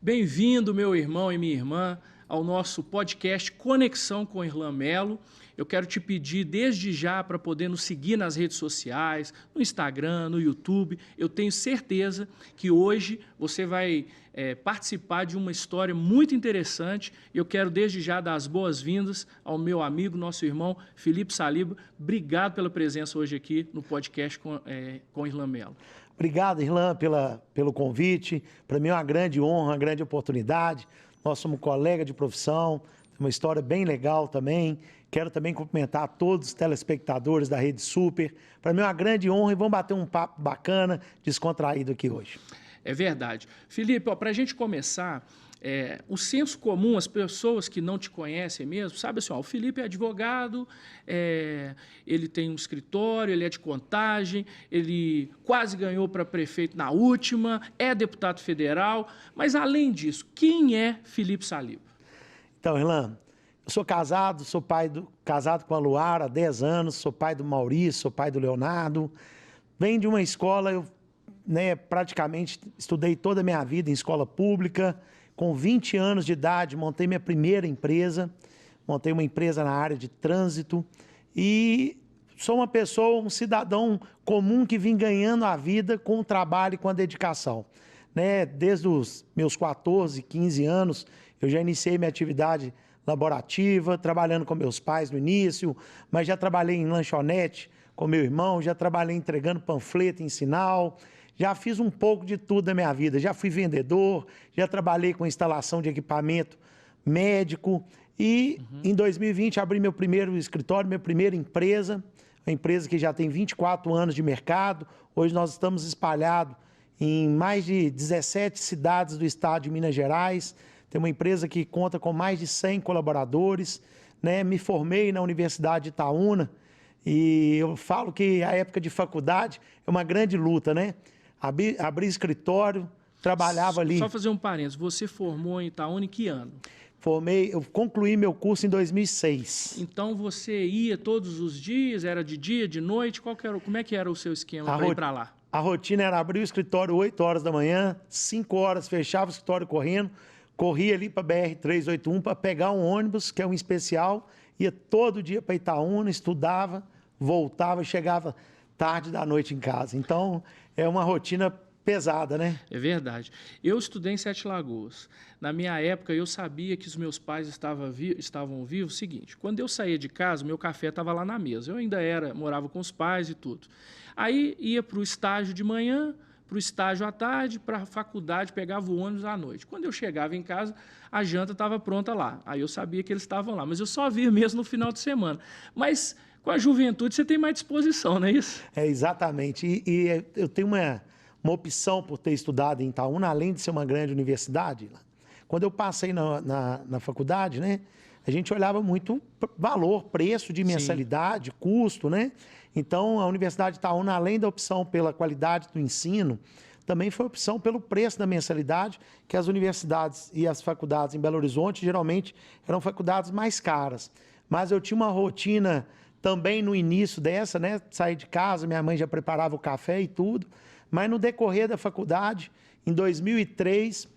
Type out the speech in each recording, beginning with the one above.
Bem-vindo, meu irmão e minha irmã, ao nosso podcast Conexão com Irlan Melo. Eu quero te pedir desde já para poder nos seguir nas redes sociais, no Instagram, no YouTube. Eu tenho certeza que hoje você vai participar de uma história muito interessante. Eu quero desde já dar as boas-vindas ao meu amigo, nosso irmão Felipe Saliba. Obrigado pela presença hoje aqui no podcast com Irlan Melo. Obrigado, Irlan, pelo convite. Para mim é uma grande honra, uma grande oportunidade. Nós somos colegas de profissão, uma história bem legal também. Quero também cumprimentar todos os telespectadores da Rede Super. Para mim é uma grande honra e vamos bater um papo bacana, descontraído aqui hoje. É verdade. Felipe, para a gente começar, o senso comum, as pessoas que não te conhecem mesmo, sabe assim, o Felipe é advogado, ele tem um escritório, ele é de Contagem, ele quase ganhou para prefeito na última, é deputado federal, mas além disso, quem é Felipe Saliba? Então, Irlan, eu sou casado, casado com a Luara há 10 anos, sou pai do Maurício, sou pai do Leonardo. Venho de uma escola, eu praticamente estudei toda a minha vida em escola pública. Com 20 anos de idade, montei minha primeira empresa, montei uma empresa na área de trânsito e sou uma pessoa, um cidadão comum que vim ganhando a vida com o trabalho e com a dedicação. Desde os meus 14, 15 anos, eu já iniciei minha atividade laborativa, trabalhando com meus pais no início, mas já trabalhei em lanchonete com meu irmão, já trabalhei entregando panfleto em sinal. Já fiz um pouco de tudo na minha vida, já fui vendedor, já trabalhei com instalação de equipamento médico e em 2020 abri meu primeiro escritório, minha primeira empresa, uma empresa que já tem 24 anos de mercado. Hoje nós estamos espalhados em mais de 17 cidades do estado de Minas Gerais. Tem uma empresa que conta com mais de 100 colaboradores. Me formei na Universidade de Itaúna e eu falo que a época de faculdade é uma grande luta, Abri escritório, trabalhava ali. Só fazer um parênteses, você formou em Itaúna em que ano? Eu concluí meu curso em 2006. Então você ia todos os dias, era de dia, de noite, como é que era o seu esquema para ir para lá? A rotina era abrir o escritório 8 horas da manhã, 5 horas fechava o escritório correndo, corria ali para a BR-381 para pegar um ônibus, que é um especial, ia todo dia para Itaúna, estudava, voltava e chegava tarde da noite em casa. Então, é uma rotina pesada, É verdade. Eu estudei em Sete Lagoas. Na minha época, eu sabia que os meus pais estavam vivos. Seguinte, quando eu saía de casa, meu café estava lá na mesa. Eu ainda morava com os pais e tudo. Aí, ia para o estágio de manhã, para o estágio à tarde, para a faculdade, pegava o ônibus à noite. Quando eu chegava em casa, a janta estava pronta lá. Aí eu sabia que eles estavam lá, mas eu só via mesmo no final de semana. Mas com a juventude você tem mais disposição, não é isso? É, exatamente. E eu tenho uma opção por ter estudado em Itaúna, além de ser uma grande universidade. Quando eu passei na faculdade, a gente olhava muito valor, preço de mensalidade, sim, custo, Então, a Universidade de Itaúna, além da opção pela qualidade do ensino, também foi opção pelo preço da mensalidade, que as universidades e as faculdades em Belo Horizonte, geralmente, eram faculdades mais caras. Mas eu tinha uma rotina também no início dessa, sair de casa, minha mãe já preparava o café e tudo. Mas no decorrer da faculdade, em 2003,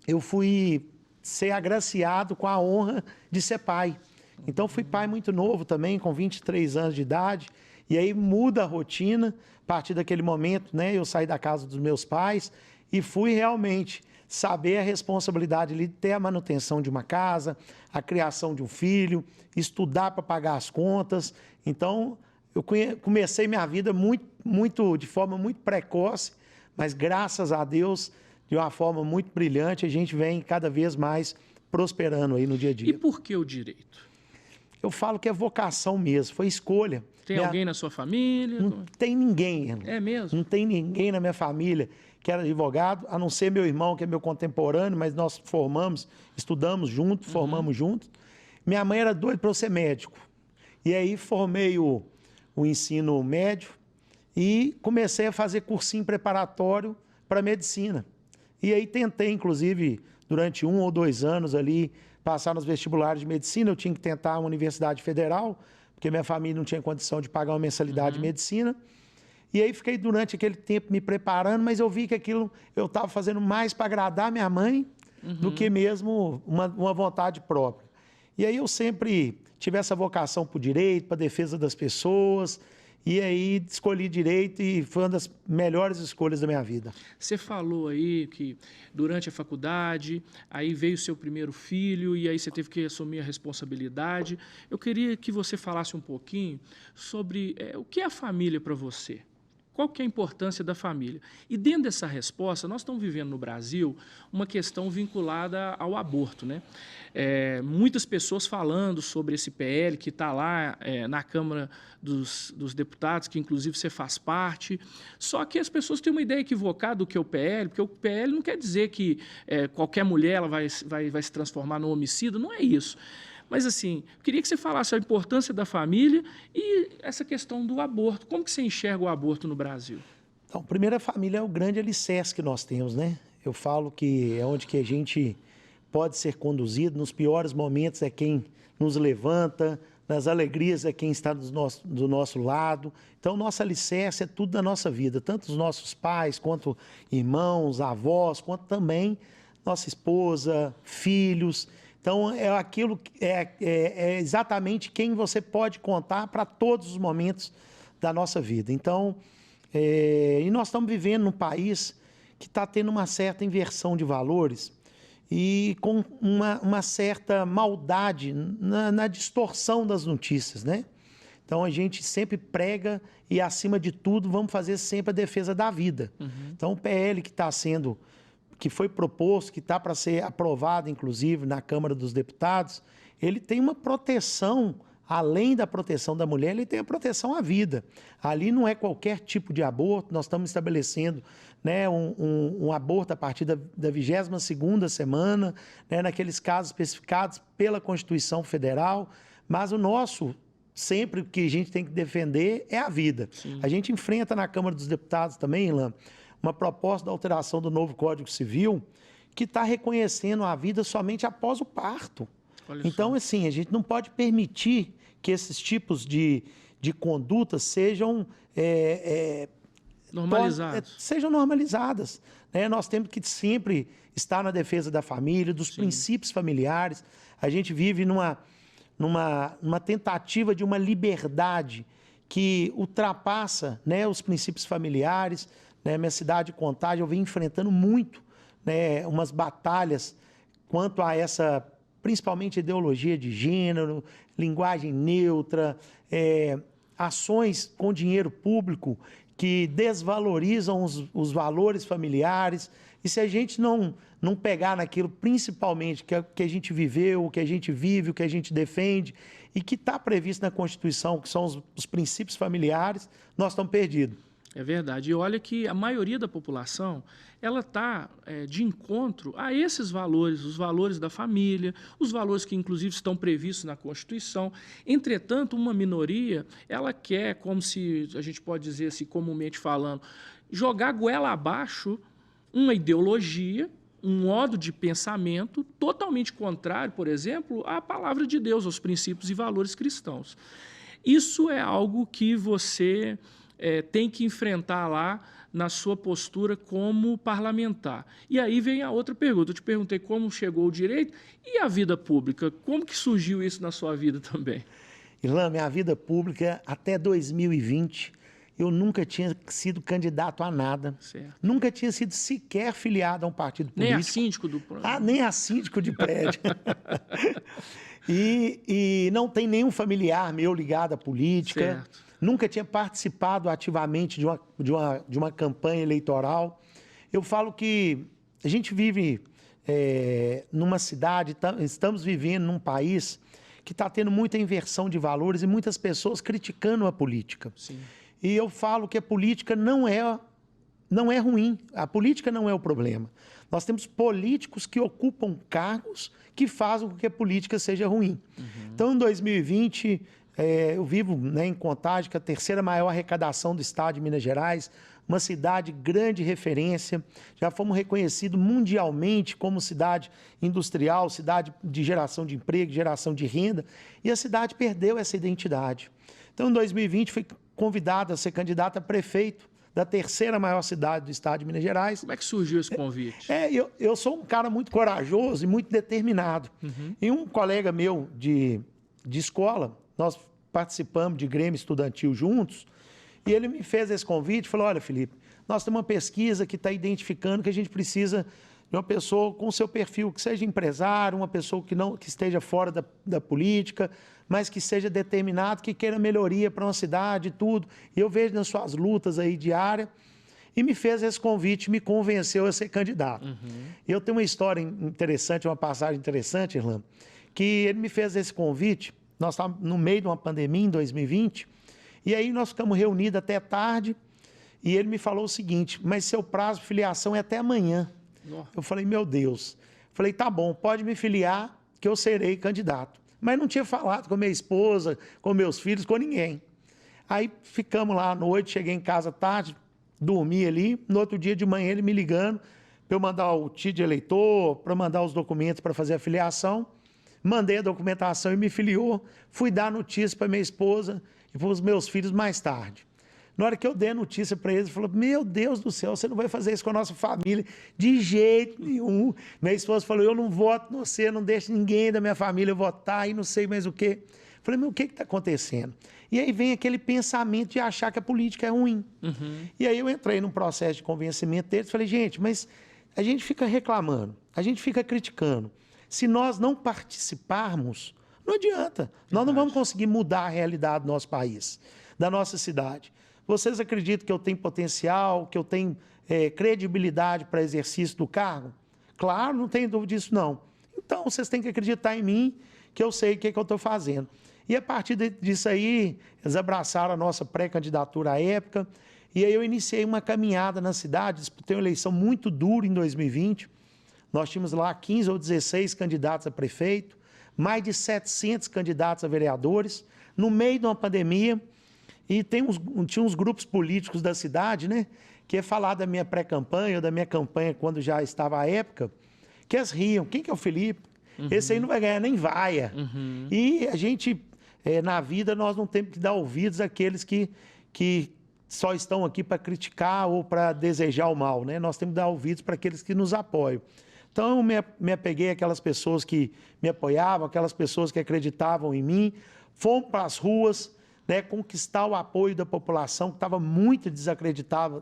eu fui ser agraciado com a honra de ser pai. Então, fui pai muito novo também, com 23 anos de idade. E aí muda a rotina. A partir daquele momento, eu saí da casa dos meus pais e fui realmente saber a responsabilidade de ter a manutenção de uma casa, a criação de um filho, estudar para pagar as contas. Então, eu comecei minha vida de forma muito precoce, mas graças a Deus, de uma forma muito brilhante, a gente vem cada vez mais prosperando aí no dia a dia. E por que o direito? Eu falo que é vocação mesmo, foi escolha. Tem alguém na sua família? Não tem ninguém. É mesmo? Não tem ninguém na minha família que era advogado, a não ser meu irmão, que é meu contemporâneo, mas nós estudamos juntos, formamos juntos. Minha mãe era doida para eu ser médico. E aí formei o ensino médio e comecei a fazer cursinho preparatório para medicina. E aí tentei, inclusive, durante 1 ou 2 anos ali, passar nos vestibulares de medicina. Eu tinha que tentar uma universidade federal, porque minha família não tinha condição de pagar uma mensalidade de medicina. E aí fiquei durante aquele tempo me preparando, mas eu vi que aquilo eu estava fazendo mais para agradar minha mãe do que mesmo uma vontade própria. E aí eu sempre tive essa vocação para o direito, para a defesa das pessoas, e aí escolhi direito e foi uma das melhores escolhas da minha vida. Você falou aí que durante a faculdade, aí veio o seu primeiro filho e aí você teve que assumir a responsabilidade. Eu queria que você falasse um pouquinho sobre o que é a família para você. Qual que é a importância da família? E dentro dessa resposta, nós estamos vivendo no Brasil uma questão vinculada ao aborto, né? Muitas pessoas falando sobre esse PL que está lá na Câmara dos Deputados, que inclusive você faz parte, só que as pessoas têm uma ideia equivocada do que é o PL, porque o PL não quer dizer que qualquer mulher ela vai se transformar num homicida, não é isso. Mas, assim, eu queria que você falasse a importância da família e essa questão do aborto. Como que você enxerga o aborto no Brasil? Então, primeiro, a família é o grande alicerce que nós temos, né? Eu falo que é onde que a gente pode ser conduzido. Nos piores momentos é quem nos levanta, nas alegrias é quem está do nosso lado. Então, nosso alicerce é tudo da nossa vida, tanto os nossos pais, quanto irmãos, avós, quanto também nossa esposa, filhos. Então, é exatamente quem você pode contar para todos os momentos da nossa vida. Então, e nós estamos vivendo num país que está tendo uma certa inversão de valores e com uma certa maldade na distorção das notícias, né? Então, a gente sempre prega e, acima de tudo, vamos fazer sempre a defesa da vida. Então, o PL que foi proposto, que está para ser aprovado, inclusive, na Câmara dos Deputados, ele tem uma proteção, além da proteção da mulher, ele tem a proteção à vida. Ali não é qualquer tipo de aborto, nós estamos estabelecendo, né, um aborto a partir da 22ª semana, né, naqueles casos especificados pela Constituição Federal, mas o nosso, sempre o que a gente tem que defender é a vida. Sim. A gente enfrenta na Câmara dos Deputados também, Ilan, uma proposta de alteração do novo Código Civil que está reconhecendo a vida somente após o parto. Então, assim, a gente não pode permitir que esses tipos de condutas sejam normalizadas. Né? Nós temos que sempre estar na defesa da família, dos princípios familiares. A gente vive numa tentativa de uma liberdade que ultrapassa, né, os princípios familiares. Minha cidade, Contagem, eu venho enfrentando muito, né, umas batalhas quanto a essa, principalmente, ideologia de gênero, linguagem neutra, ações com dinheiro público que desvalorizam os valores familiares. E se a gente não pegar naquilo, principalmente, que a gente viveu, o que a gente vive, o que a gente defende, e que está previsto na Constituição, que são os princípios familiares, nós estamos perdidos. É verdade. E olha que a maioria da população, ela está de encontro a esses valores, os valores da família, os valores que, inclusive, estão previstos na Constituição. Entretanto, uma minoria, ela quer, como se a gente pode dizer assim, comumente falando, jogar goela abaixo uma ideologia, um modo de pensamento totalmente contrário, por exemplo, à palavra de Deus, aos princípios e valores cristãos. Isso é algo que você tem que enfrentar lá na sua postura como parlamentar. E aí vem a outra pergunta. Eu te perguntei como chegou o direito e a vida pública. Como que surgiu isso na sua vida também? Ilan, minha vida pública, até 2020, eu nunca tinha sido candidato a nada. Certo. Nunca tinha sido sequer filiado a um partido político. Nem a síndico do prédio? Nem a síndico de prédio. E não tem nenhum familiar meu ligado à política. Certo. Nunca tinha participado ativamente de uma campanha eleitoral. Eu falo que a gente vive numa cidade, estamos vivendo num país que está tendo muita inversão de valores e muitas pessoas criticando a política. Sim. E eu falo que a política não é ruim, a política não é o problema. Nós temos políticos que ocupam cargos que fazem com que a política seja ruim. Então, em 2020... eu vivo, né, em Contagem, que é a terceira maior arrecadação do estado de Minas Gerais, uma cidade grande referência, já fomos reconhecidos mundialmente como cidade industrial, cidade de geração de emprego, geração de renda, e a cidade perdeu essa identidade. Então, em 2020, fui convidado a ser candidato a prefeito da terceira maior cidade do estado de Minas Gerais. Como é que surgiu esse convite? Eu sou um cara muito corajoso e muito determinado. E um colega meu de escola, nós participamos de Grêmio Estudantil juntos, e ele me fez esse convite, falou, olha, Felipe, nós temos uma pesquisa que está identificando que a gente precisa de uma pessoa com o seu perfil, que seja empresário, uma pessoa que esteja fora da política, mas que seja determinado, que queira melhoria para uma cidade e tudo. E eu vejo nas suas lutas aí diárias, e me fez esse convite, me convenceu a ser candidato. E eu tenho uma história interessante, uma passagem interessante, Irlan, que ele me fez esse convite, nós estávamos no meio de uma pandemia em 2020, e aí nós ficamos reunidos até tarde, e ele me falou o seguinte, mas seu prazo de filiação é até amanhã. Eu falei, meu Deus. Falei, tá bom, pode me filiar, que eu serei candidato. Mas não tinha falado com minha esposa, com meus filhos, com ninguém. Aí ficamos lá à noite, cheguei em casa tarde, dormi ali, no outro dia de manhã ele me ligando, para eu mandar o título de eleitor, para mandar os documentos para fazer a filiação. Mandei a documentação e me filiou. Fui dar notícia para minha esposa e para os meus filhos mais tarde. Na hora que eu dei a notícia para eles, ele falou, meu Deus do céu, você não vai fazer isso com a nossa família de jeito nenhum. Minha esposa falou, eu não voto no você, não deixo ninguém da minha família votar e não sei mais o quê. Falei, mas o que está acontecendo? E aí vem aquele pensamento de achar que a política é ruim. E aí eu entrei num processo de convencimento deles, falei, gente, mas a gente fica reclamando, a gente fica criticando. Se nós não participarmos, não adianta. Nós não vamos conseguir mudar a realidade do nosso país, da nossa cidade. Vocês acreditam que eu tenho potencial, que eu tenho credibilidade para exercício do cargo? Claro, não tenho dúvida disso, não. Então, vocês têm que acreditar em mim, que eu sei o que eu estou fazendo. E a partir disso aí, eles abraçaram a nossa pré-candidatura à época, e aí eu iniciei uma caminhada na cidade, disputei uma eleição muito dura em 2020. Nós tínhamos lá 15 ou 16 candidatos a prefeito, mais de 700 candidatos a vereadores, no meio de uma pandemia. E tinha uns grupos políticos da cidade, né, que ia falar da minha pré-campanha ou da minha campanha quando já estava a época, que eles riam. Quem que é o Felipe? Esse aí não vai ganhar nem vaia. E a gente, na vida, nós não temos que dar ouvidos àqueles que só estão aqui para criticar ou para desejar o mal, né? Nós temos que dar ouvidos para aqueles que nos apoiam. Então, eu me apeguei àquelas pessoas que me apoiavam, aquelas pessoas que acreditavam em mim. Fomos para as ruas, né, conquistar o apoio da população, que estava muito desacreditada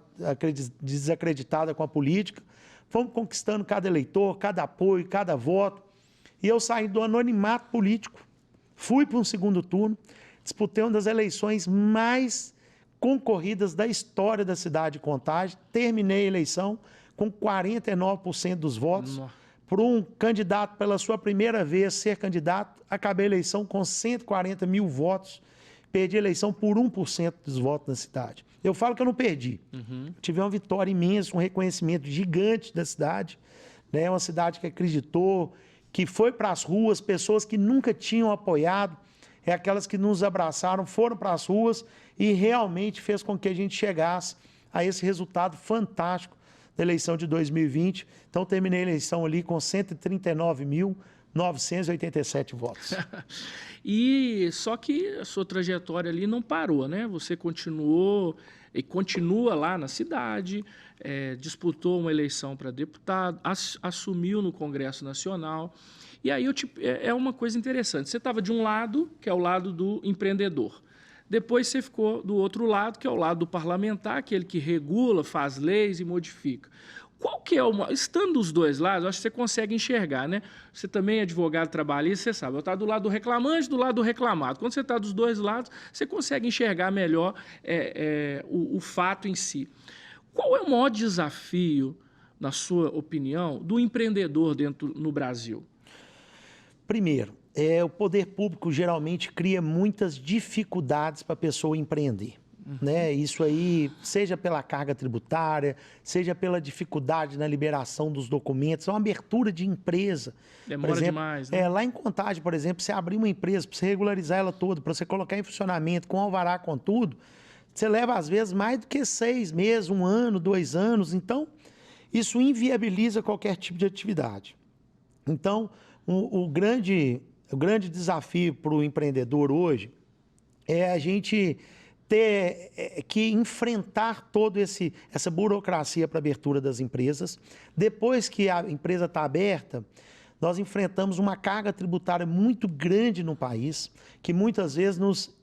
com a política. Fomos conquistando cada eleitor, cada apoio, cada voto. E eu saí do anonimato político, fui para um segundo turno, disputei uma das eleições mais concorridas da história da cidade de Contagem, terminei a eleição com 49% dos votos. Por um candidato pela sua primeira vez ser candidato, acabei a eleição com 140 mil votos. Perdi a eleição por 1% dos votos na cidade. Eu falo que eu não perdi. Tive uma vitória imensa, um reconhecimento gigante da cidade. Né? Uma cidade que acreditou, que foi para as ruas, pessoas que nunca tinham apoiado, aquelas que nos abraçaram, foram para as ruas e realmente fez com que a gente chegasse a esse resultado fantástico da eleição de 2020. Então, terminei a eleição ali com 139.987 votos. E só que a sua trajetória ali não parou, né? Você continuou e continua lá na cidade, disputou uma eleição para deputado, assumiu no Congresso Nacional. E aí é uma coisa interessante. Você estava de um lado, que é o lado do empreendedor. Depois você ficou do outro lado, que é o lado do parlamentar, aquele que regula, faz leis e modifica. Qual que é estando dos dois lados, acho que você consegue enxergar, né? Você também é advogado trabalhista, você sabe, eu estou do lado do reclamante, do lado do reclamado. Quando você está dos dois lados, você consegue enxergar melhor o fato em si. Qual é o maior desafio, na sua opinião, do empreendedor no Brasil? Primeiro, o poder público geralmente cria muitas dificuldades para a pessoa empreender. Né? Isso aí, seja pela carga tributária, seja pela dificuldade na liberação dos documentos, é uma abertura de empresa. Demora demais, né? Lá em Contagem, por exemplo, você abrir uma empresa, para você regularizar ela toda, para você colocar em funcionamento, com alvará, com tudo, você leva, às vezes, mais do que 6 meses, 1 ano, 2 anos. Então, isso inviabiliza qualquer tipo de atividade. Então, o grande desafio para o empreendedor hoje é a gente ter que enfrentar toda essa burocracia para a abertura das empresas. Depois que a empresa está aberta, nós enfrentamos uma carga tributária muito grande no país, que muitas vezes nos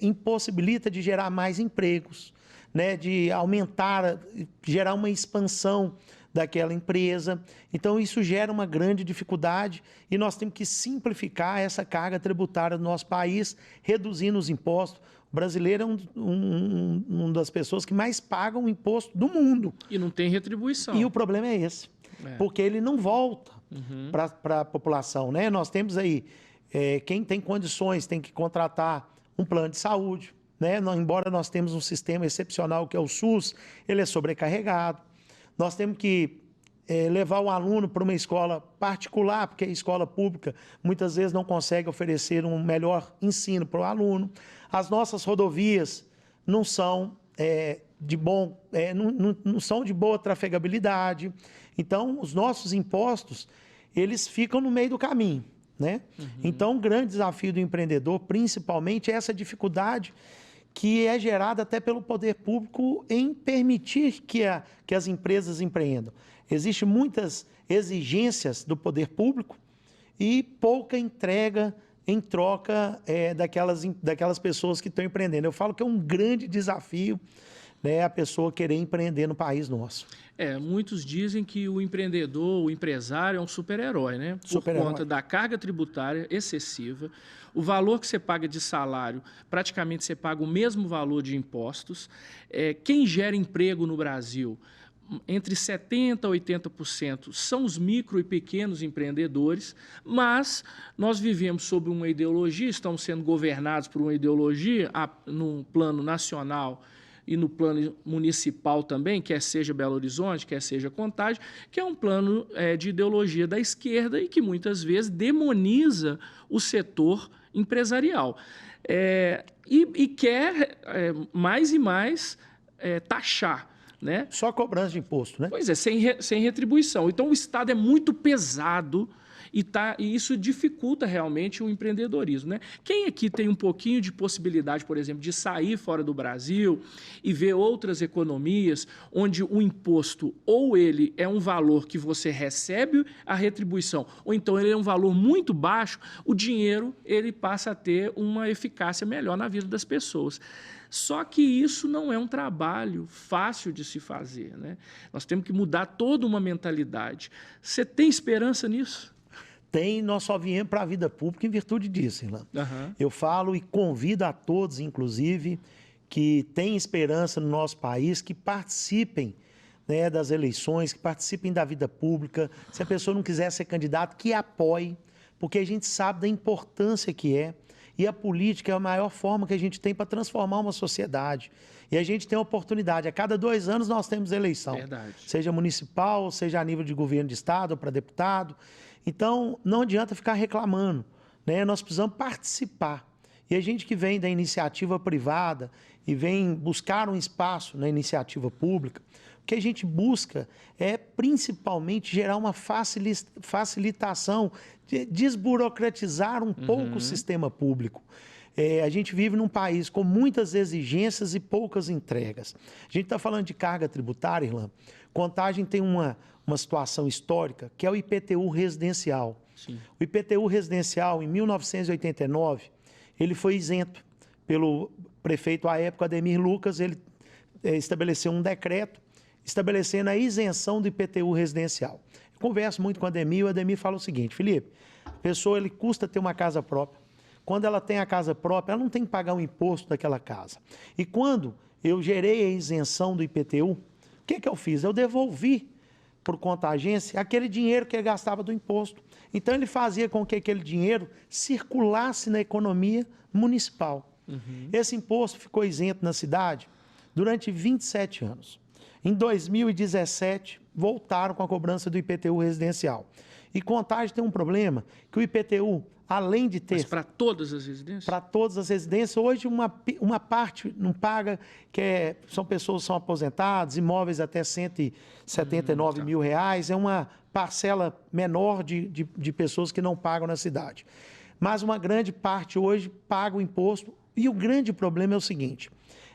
impossibilita de gerar mais empregos, né, de aumentar, gerar uma expansão daquela empresa. Então, isso gera uma grande dificuldade e nós temos que simplificar essa carga tributária do nosso país, reduzindo os impostos. O brasileiro é uma das pessoas que mais pagam imposto do mundo. E não tem retribuição. E o problema é esse, porque ele não volta para a população, né? Nós temos aí, quem tem condições tem que contratar um plano de saúde, né? Embora nós temos um sistema excepcional que é o SUS, ele é sobrecarregado. Nós temos que levar o aluno para uma escola particular, porque a escola pública muitas vezes não consegue oferecer um melhor ensino para o aluno. As nossas rodovias não são não são de boa trafegabilidade. Então, os nossos impostos, eles ficam no meio do caminho, né? Então, o grande desafio do empreendedor, principalmente, é essa dificuldade que é gerada até pelo poder público em permitir que as empresas empreendam. Existem muitas exigências do poder público e pouca entrega em troca daquelas pessoas que estão empreendendo. Eu falo que é um grande desafio, né, a pessoa querer empreender no país nosso. Muitos dizem que o empreendedor, o empresário é um super-herói, né? Por conta da carga tributária excessiva, o valor que você paga de salário, praticamente você paga o mesmo valor de impostos. Quem gera emprego no Brasil, entre 70% a 80% são os micro e pequenos empreendedores, mas nós vivemos sob uma ideologia, estamos sendo governados por uma ideologia no plano nacional e no plano municipal também, quer seja Belo Horizonte, quer seja Contagem, que é um plano de ideologia da esquerda e que muitas vezes demoniza o setor empresarial. E quer mais e mais taxar, né? Só cobrança de imposto, né? Pois é, sem retribuição. Então, o Estado é muito pesado e isso dificulta realmente o empreendedorismo, né? Quem aqui tem um pouquinho de possibilidade, por exemplo, de sair fora do Brasil e ver outras economias onde o imposto ou ele é um valor que você recebe a retribuição, ou então ele é um valor muito baixo, o dinheiro ele passa a ter uma eficácia melhor na vida das pessoas. Só que isso não é um trabalho fácil de se fazer, né? Nós temos que mudar toda uma mentalidade. Você tem esperança nisso? Tem, nós só viemos para a vida pública em virtude disso, Irlan. Eu falo e convido a todos, inclusive, que têm esperança no nosso país, que participem, né, das eleições, que participem da vida pública. Se a pessoa não quiser ser candidato, que apoie, porque a gente sabe da importância que é. E a política é a maior forma que a gente tem para transformar uma sociedade. E a gente tem a oportunidade. A cada 2 anos nós temos eleição. Verdade. Seja municipal, seja a nível de governo de estado ou para deputado. Então, não adianta ficar reclamando, né? Nós precisamos participar. E a gente que vem da iniciativa privada e vem buscar um espaço na iniciativa pública, o que a gente busca é principalmente gerar uma facilitação, desburocratizar um pouco o sistema público. A gente vive num país com muitas exigências e poucas entregas. A gente está falando de carga tributária, Irlan. Contagem tem uma situação histórica, que é o IPTU residencial. Sim. O IPTU residencial, em 1989, ele foi isento pelo prefeito à época, Ademir Lucas. Ele estabeleceu um decreto estabelecendo a isenção do IPTU residencial. Eu converso muito com o Ademir fala o seguinte: Felipe, a pessoa ele custa ter uma casa própria. Quando ela tem a casa própria, ela não tem que pagar o imposto daquela casa. E quando eu gerei a isenção do IPTU, o que eu fiz? Eu devolvi por conta da agência aquele dinheiro que ele gastava do imposto. Então, ele fazia com que aquele dinheiro circulasse na economia municipal. Esse imposto ficou isento na cidade durante 27 anos. Em 2017, voltaram com a cobrança do IPTU residencial. E Contagem tem um problema, que o IPTU, além de ter... Mas para todas as residências? Para todas as residências. Hoje, uma parte não paga, são pessoas que são aposentadas, imóveis até 179 mil reais. É uma parcela menor de pessoas que não pagam na cidade. Mas uma grande parte hoje paga o imposto. E o grande problema é o seguinte: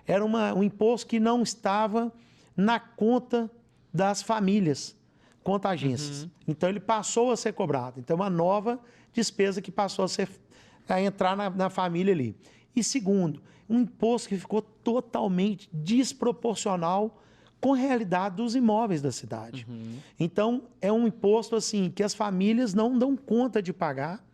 era um imposto que não estava na conta das famílias, conta agências. Então, ele passou a ser cobrado. Então, uma nova despesa que passou a entrar na família ali. E segundo, um imposto que ficou totalmente desproporcional com a realidade dos imóveis da cidade. Então, é um imposto assim que as famílias não dão conta de pagar,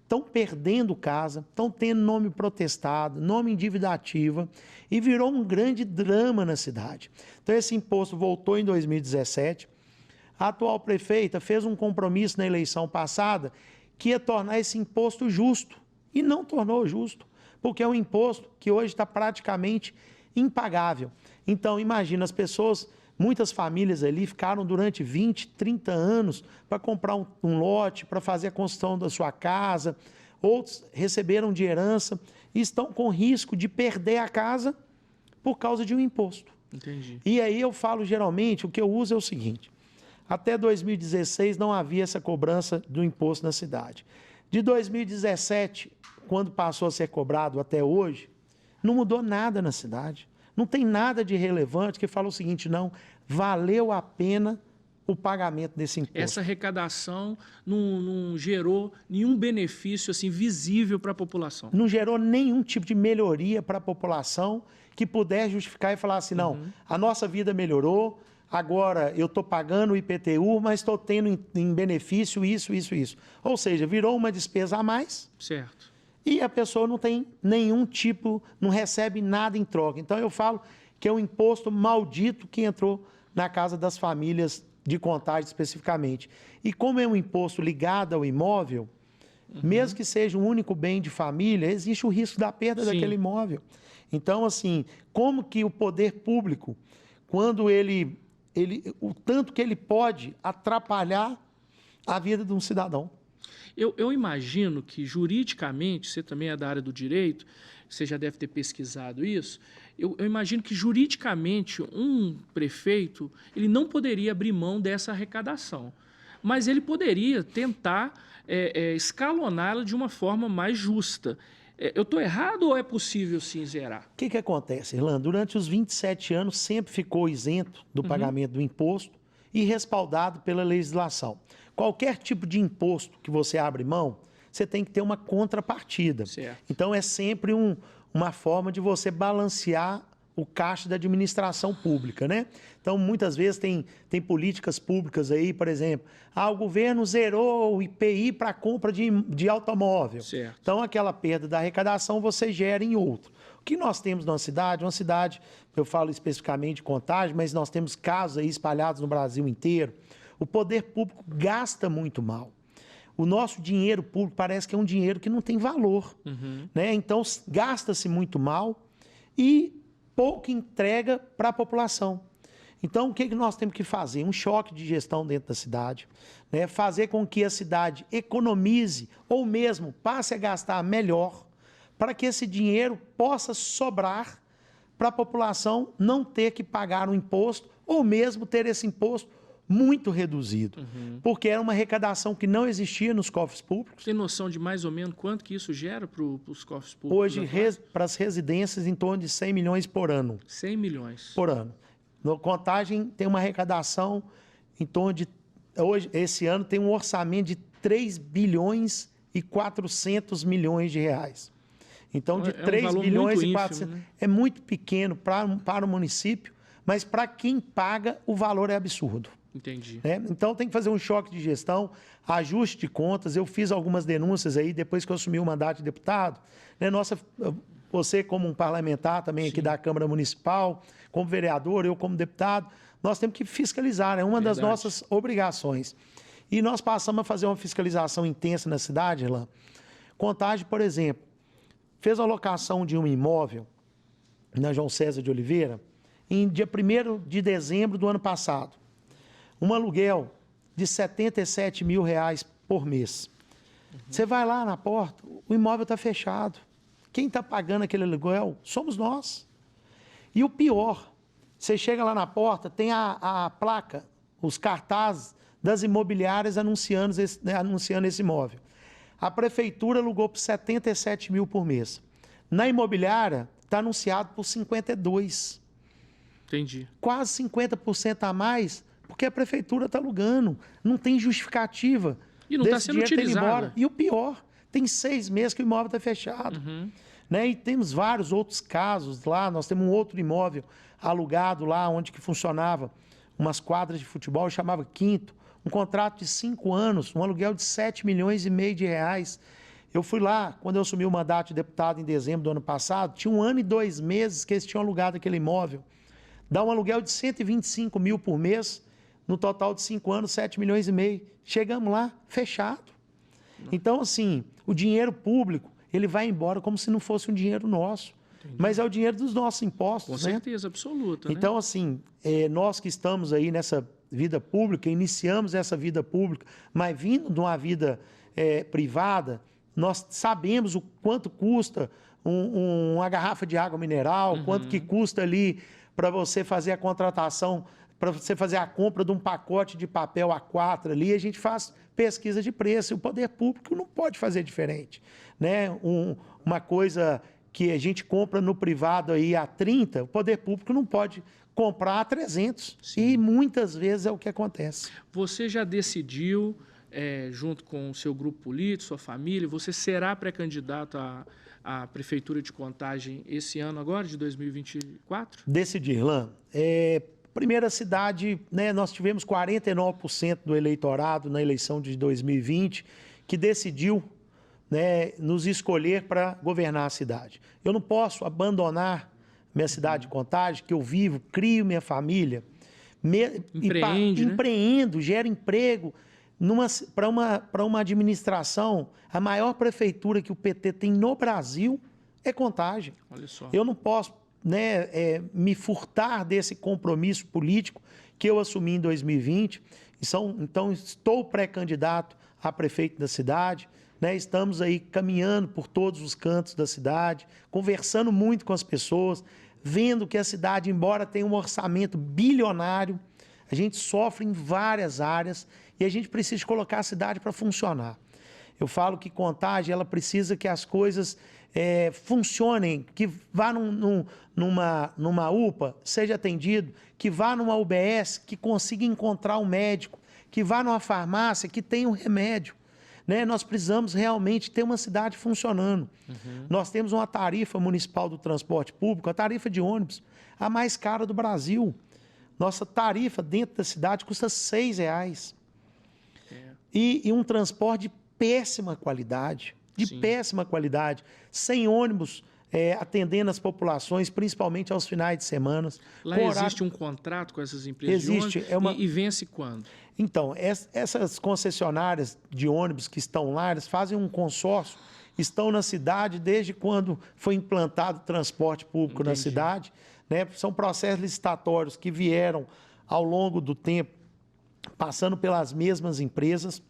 estão perdendo casa, estão tendo nome protestado, nome em dívida ativa, e virou um grande drama na cidade. Então, esse imposto voltou em 2017. A atual prefeita fez um compromisso na eleição passada que ia tornar esse imposto justo, e não tornou justo, porque é um imposto que hoje está praticamente impagável. Então, imagina, as pessoas, muitas famílias ali ficaram durante 20, 30 anos para comprar um lote, para fazer a construção da sua casa, outros receberam de herança e estão com risco de perder a casa por causa de um imposto. Entendi. E aí eu falo, geralmente, o que eu uso é o seguinte: até 2016 não havia essa cobrança do imposto na cidade. De 2017, quando passou a ser cobrado até hoje, não mudou nada na cidade. Não tem nada de relevante que fala o seguinte: não, valeu a pena o pagamento desse imposto. Essa arrecadação não gerou nenhum benefício assim visível para a população. Não gerou nenhum tipo de melhoria para a população que pudesse justificar e falar assim: não, a nossa vida melhorou, agora eu estou pagando o IPTU, mas estou tendo em benefício isso. Ou seja, virou uma despesa a mais. Certo. E a pessoa não tem nenhum tipo, não recebe nada em troca. Então, eu falo que é um imposto maldito que entrou na casa das famílias de Contagem especificamente. E como é um imposto ligado ao imóvel, mesmo que seja um único bem de família, existe o risco da perda daquele imóvel. Então, assim, como que o poder público, quando o tanto que ele pode atrapalhar a vida de um cidadão? Eu imagino que, juridicamente, você também é da área do direito, você já deve ter pesquisado isso, eu imagino que, juridicamente, um prefeito ele não poderia abrir mão dessa arrecadação, mas ele poderia tentar escaloná-la de uma forma mais justa. Eu estou errado ou é possível sim zerar? O que acontece, Irlanda? Durante os 27 anos, sempre ficou isento do pagamento do imposto e respaldado pela legislação. Qualquer tipo de imposto que você abre mão, você tem que ter uma contrapartida. Certo. Então, é sempre uma forma de você balancear o caixa da administração pública, né? Então, muitas vezes tem políticas públicas aí, por exemplo, o governo zerou o IPI para a compra de automóvel. Certo. Então, aquela perda da arrecadação você gera em outro. O que nós temos numa cidade, eu falo especificamente de Contagem, mas nós temos casos aí espalhados no Brasil inteiro. O poder público gasta muito mal. O nosso dinheiro público parece que é um dinheiro que não tem valor, né? Então, gasta-se muito mal e pouco entrega para a população. Então, o que nós temos que fazer? Um choque de gestão dentro da cidade, né? Fazer com que a cidade economize ou mesmo passe a gastar melhor para que esse dinheiro possa sobrar para a população não ter que pagar um imposto ou mesmo ter esse imposto muito reduzido, porque era uma arrecadação que não existia nos cofres públicos. Tem noção de mais ou menos quanto que isso gera para os cofres públicos? Hoje, para as residências, em torno de 100 milhões por ano. 100 milhões. Por ano. No Contagem tem uma arrecadação em torno de... Hoje, esse ano tem um orçamento de 3 bilhões e 400 milhões de reais. Então, de 3 bilhões e 400... Né? É muito pequeno para o município, mas para quem paga, o valor é absurdo. Entendi. Então, tem que fazer um choque de gestão, ajuste de contas. Eu fiz algumas denúncias aí, depois que eu assumi o mandato de deputado. Você, como um parlamentar também aqui da Câmara Municipal, como vereador, eu como deputado, nós temos que fiscalizar, é uma das nossas obrigações. E nós passamos a fazer uma fiscalização intensa na cidade, Irlan. Contagem, por exemplo, fez a locação de um imóvel na João César de Oliveira em dia 1º de dezembro do ano passado. Um aluguel de R$ 77 mil por mês. Você vai lá na porta, o imóvel está fechado. Quem está pagando aquele aluguel somos nós. E o pior, você chega lá na porta, tem a placa, os cartazes das imobiliárias anunciando esse imóvel. A prefeitura alugou por R$ 77 mil por mês. Na imobiliária, está anunciado por 52. Entendi. Quase 50% a mais, porque a prefeitura está alugando. Não tem justificativa. E não está sendo utilizado. E o pior, tem 6 meses que o imóvel está fechado. Né? E temos vários outros casos lá. Nós temos um outro imóvel alugado lá, onde que funcionava umas quadras de futebol, chamava Quinto. Um contrato de 5 anos, um aluguel de 7,5 milhões de reais. Eu fui lá, quando eu assumi o mandato de deputado em dezembro do ano passado, tinha 1 ano e 2 meses que eles tinham alugado aquele imóvel. Dá um aluguel de 125 mil por mês, no total de 5 anos, 7,5 milhões. Chegamos lá, fechado. Então, assim, o dinheiro público, ele vai embora como se não fosse um dinheiro nosso. Entendi. Mas é o dinheiro dos nossos impostos, né? Com certeza, absoluta. Né? Então, assim, nós que estamos aí nessa vida pública, iniciamos essa vida pública, mas vindo de uma vida privada, nós sabemos o quanto custa uma garrafa de água mineral, quanto que custa ali para você fazer a contratação, para você fazer a compra de um pacote de papel A4 ali, a gente faz pesquisa de preço. E o poder público não pode fazer diferente. Né? Uma coisa que a gente compra no privado aí a 30, o poder público não pode comprar a 300. Sim. E muitas vezes é o que acontece. Você já decidiu, junto com o seu grupo político, sua família, você será pré-candidato à Prefeitura de Contagem esse ano agora, de 2024? Decidi, Irlan. Primeira cidade, né, nós tivemos 49% do eleitorado na eleição de 2020 que decidiu, né, nos escolher para governar a cidade. Eu não posso abandonar minha cidade de Contagem, que eu vivo, crio minha família, empreendo, gero emprego para uma administração. A maior prefeitura que o PT tem no Brasil é Contagem. Olha só. Eu não posso, né, me furtar desse compromisso político que eu assumi em 2020. Então, estou pré-candidato a prefeito da cidade, né? Estamos aí caminhando por todos os cantos da cidade, conversando muito com as pessoas, vendo que a cidade, embora tenha um orçamento bilionário, a gente sofre em várias áreas e a gente precisa colocar a cidade para funcionar. Eu falo que Contagem, ela precisa que as coisas funcionem, que vá numa UPA, seja atendido, que vá numa UBS, que consiga encontrar um médico, que vá numa farmácia, que tenha um remédio. Né? Nós precisamos realmente ter uma cidade funcionando. Nós temos uma tarifa municipal do transporte público, a tarifa de ônibus, a mais cara do Brasil. Nossa tarifa dentro da cidade custa R$6. E um transporte de péssima qualidade. Péssima qualidade, sem ônibus atendendo as populações, principalmente aos finais de semana. Lá existe um contrato com essas empresas de ônibus e vence quando? Então, essas concessionárias de ônibus que estão lá, eles fazem um consórcio, estão na cidade desde quando foi implantado o transporte público na cidade. Né? São processos licitatórios que vieram ao longo do tempo, passando pelas mesmas empresas.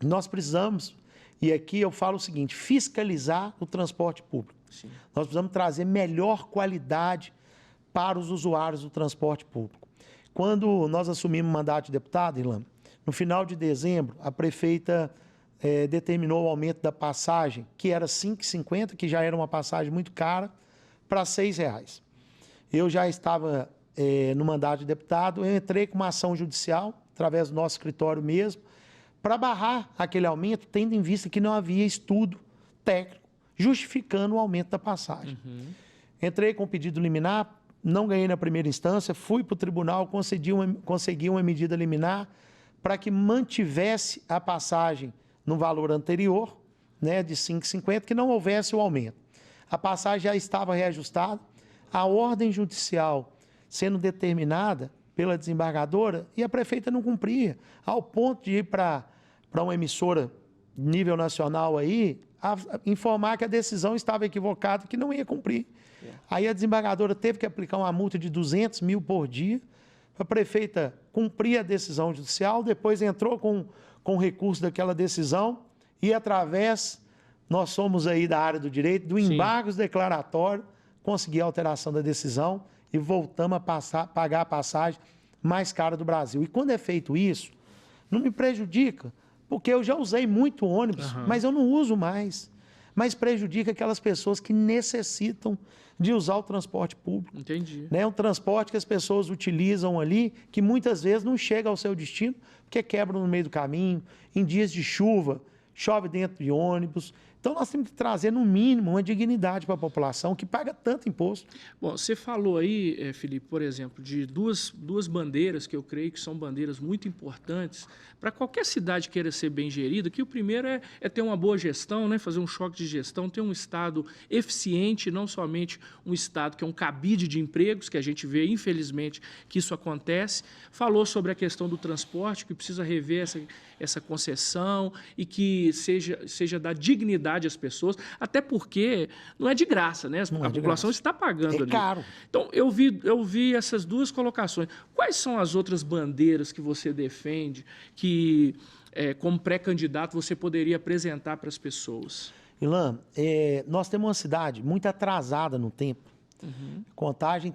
Nós precisamos... E aqui eu falo o seguinte, fiscalizar o transporte público. Sim. Nós precisamos trazer melhor qualidade para os usuários do transporte público. Quando nós assumimos o mandato de deputado, Irlan, no final de dezembro, a prefeita determinou o aumento da passagem, que era R$ 5,50, que já era uma passagem muito cara, para R$ 6,00. Eu já estava no mandato de deputado, eu entrei com uma ação judicial, através do nosso escritório mesmo, para barrar aquele aumento, tendo em vista que não havia estudo técnico justificando o aumento da passagem. Entrei com pedido liminar, não ganhei na primeira instância, fui para o tribunal, consegui uma medida liminar para que mantivesse a passagem no valor anterior, né, de R$ 5,50, que não houvesse o aumento. A passagem já estava reajustada, a ordem judicial sendo determinada pela desembargadora e a prefeita não cumpria, ao ponto de ir para uma emissora nível nacional aí, informar que a decisão estava equivocada, que não ia cumprir. Aí a desembargadora teve que aplicar uma multa de 200 mil por dia, a prefeita cumprir a decisão judicial, depois entrou com recurso daquela decisão e nós somos aí da área do direito, do embargo declaratório, conseguir a alteração da decisão e voltamos a pagar a passagem mais cara do Brasil. E quando é feito isso, não me prejudica, porque eu já usei muito ônibus, mas eu não uso mais. mas prejudica aquelas pessoas que necessitam de usar o transporte público. Entendi. Né? Um transporte que as pessoas utilizam ali, que muitas vezes não chega ao seu destino, porque quebram no meio do caminho, em dias de chuva, chove dentro de ônibus. Então, nós temos que trazer, no mínimo, uma dignidade para a população que paga tanto imposto. Bom, você falou aí, Felipe, por exemplo, de duas bandeiras que eu creio que são bandeiras muito importantes para qualquer cidade queira ser bem gerida, que o primeiro é ter uma boa gestão, né? Fazer um choque de gestão, ter um Estado eficiente, não somente um Estado que é um cabide de empregos, que a gente vê, infelizmente, que isso acontece. Falou sobre a questão do transporte, que precisa rever essa concessão e que seja da dignidade às pessoas, até porque não é de graça, né? A população está pagando ali. É caro. Então, eu vi essas duas colocações. Quais são as outras bandeiras que você defende que, como pré-candidato, você poderia apresentar para as pessoas? Ilan, nós temos uma cidade muito atrasada no tempo. Contagem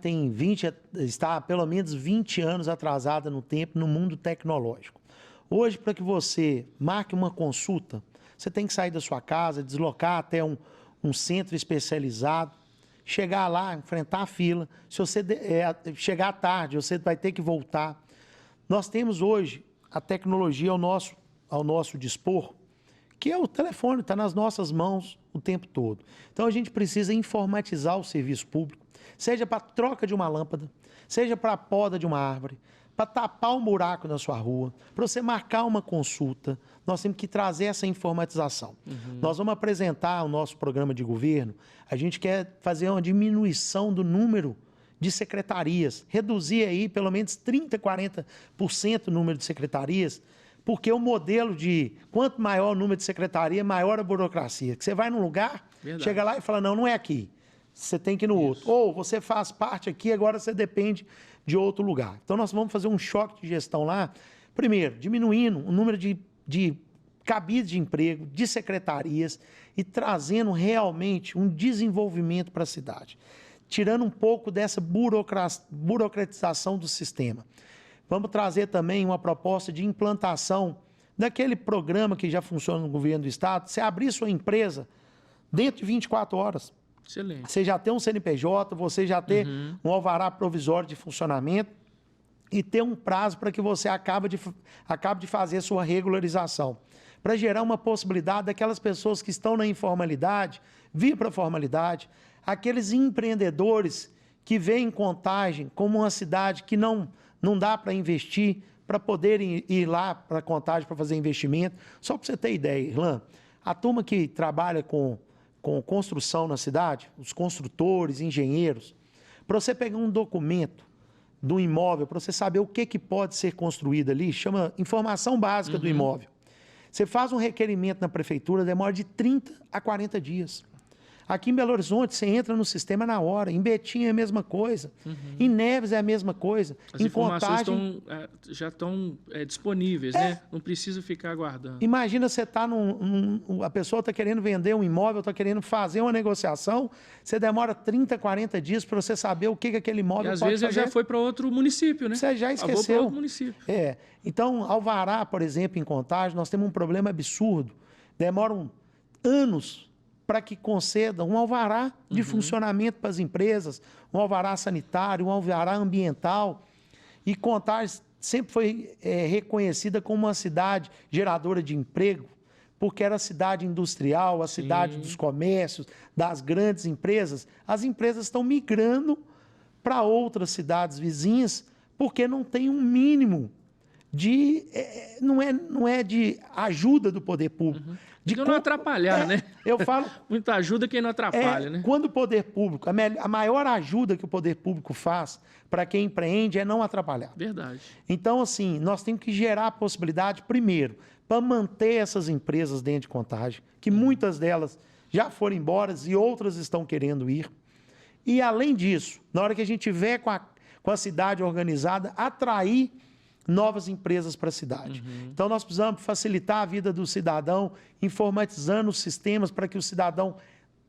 está pelo menos 20 anos atrasada no tempo no mundo tecnológico. Hoje, para que você marque uma consulta, você tem que sair da sua casa, deslocar até um centro especializado, chegar lá, enfrentar a fila. Se você chegar tarde, você vai ter que voltar. Nós temos hoje a tecnologia ao nosso dispor, que é o telefone, está nas nossas mãos o tempo todo. Então, a gente precisa informatizar o serviço público, seja para a troca de uma lâmpada, seja para a poda de uma árvore, para tapar um buraco na sua rua, para você marcar uma consulta, nós temos que trazer essa informatização. Nós vamos apresentar o nosso programa de governo, a gente quer fazer uma diminuição do número de secretarias, reduzir aí pelo menos 30%, 40% o número de secretarias, porque o modelo de quanto maior o número de secretaria, maior a burocracia. Que você vai num lugar, chega lá e fala, não é aqui, você tem que ir no outro. Ou você faz parte aqui, agora você depende de outro lugar. Então, nós vamos fazer um choque de gestão lá, primeiro, diminuindo o número de cabides de emprego, de secretarias e trazendo realmente um desenvolvimento para a cidade, tirando um pouco dessa burocratização do sistema. Vamos trazer também uma proposta de implantação daquele programa que já funciona no governo do Estado, você abrir sua empresa dentro de 24 horas. Excelente. Você já tem um CNPJ, você já tem um alvará provisório de funcionamento e ter um prazo para que você acabe de fazer a sua regularização. Para gerar uma possibilidade daquelas pessoas que estão na informalidade vir para a formalidade, aqueles empreendedores que veem Contagem como uma cidade que não dá para investir, para poderem ir lá para Contagem para fazer investimento. Só para você ter ideia, Irlan, a turma que trabalha com construção na cidade, os construtores, engenheiros, para você pegar um documento do imóvel, para você saber o que pode ser construído ali, chama informação básica do imóvel. Você faz um requerimento na prefeitura, demora de 30 a 40 dias. Aqui em Belo Horizonte, você entra no sistema na hora. Em Betim é a mesma coisa. Em Neves é a mesma coisa. As em informações Contagem, já estão disponíveis, né? Não precisa ficar aguardando. imagina você está a pessoa está querendo vender um imóvel, está querendo fazer uma negociação, você demora 30, 40 dias para você saber o que aquele imóvel E às pode vezes ele fazer. já foi para outro município, né? Você já Vou para esqueceu. outro município. Então, alvará, por exemplo, em Contagem, nós temos um problema absurdo. Demoram anos para que concedam um alvará de funcionamento para as empresas, um alvará sanitário, um alvará ambiental. E Contagem sempre foi reconhecida como uma cidade geradora de emprego, porque era a cidade industrial, a cidade dos comércios, das grandes empresas. As empresas estão migrando para outras cidades vizinhas porque não tem um mínimo de... não é de ajuda do poder público. De não atrapalhar, né? Eu falo... Muita ajuda quem não atrapalha, né? Quando o poder público... A maior ajuda que o poder público faz para quem empreende é não atrapalhar. Verdade. Então, assim, nós temos que gerar a possibilidade, primeiro, para manter essas empresas dentro de Contagem, que muitas delas já foram embora e outras estão querendo ir. E, além disso, na hora que a gente tiver com a cidade organizada, atrair novas empresas para a cidade. Então, nós precisamos facilitar a vida do cidadão, informatizando os sistemas para que o cidadão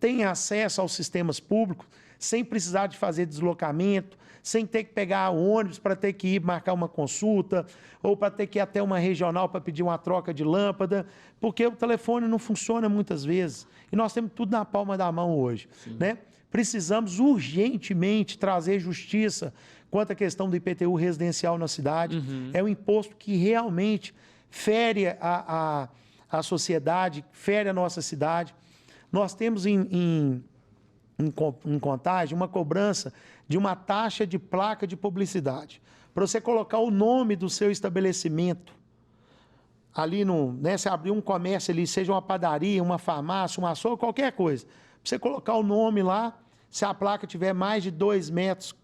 tenha acesso aos sistemas públicos, sem precisar de fazer deslocamento, sem ter que pegar o ônibus para ter que ir marcar uma consulta ou para ter que ir até uma regional para pedir uma troca de lâmpada, porque o telefone não funciona muitas vezes. E nós temos tudo na palma da mão hoje, né? Precisamos urgentemente trazer justiça quanto à questão do IPTU residencial na cidade. É um imposto que realmente fere a sociedade, fere a nossa cidade. Nós temos em Contagem uma cobrança de uma taxa de placa de publicidade. Para você colocar o nome do seu estabelecimento, ali né, você abrir um comércio ali, seja uma padaria, uma farmácia, uma açougue, qualquer coisa. Para você colocar o nome lá, se a placa tiver mais de 2 metros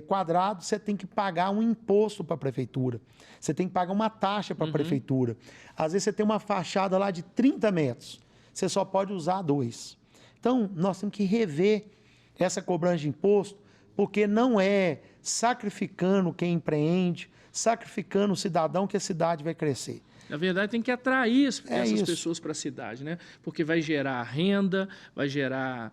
quadrados, você tem que pagar um imposto para a prefeitura. Você tem que pagar uma taxa para a prefeitura. Às vezes você tem uma fachada lá de 30 metros, você só pode usar 2. Então, nós temos que rever essa cobrança de imposto, porque não é sacrificando quem empreende, sacrificando o cidadão que a cidade vai crescer. Na verdade, tem que atrair essas pessoas para a cidade, né? Porque vai gerar renda, vai gerar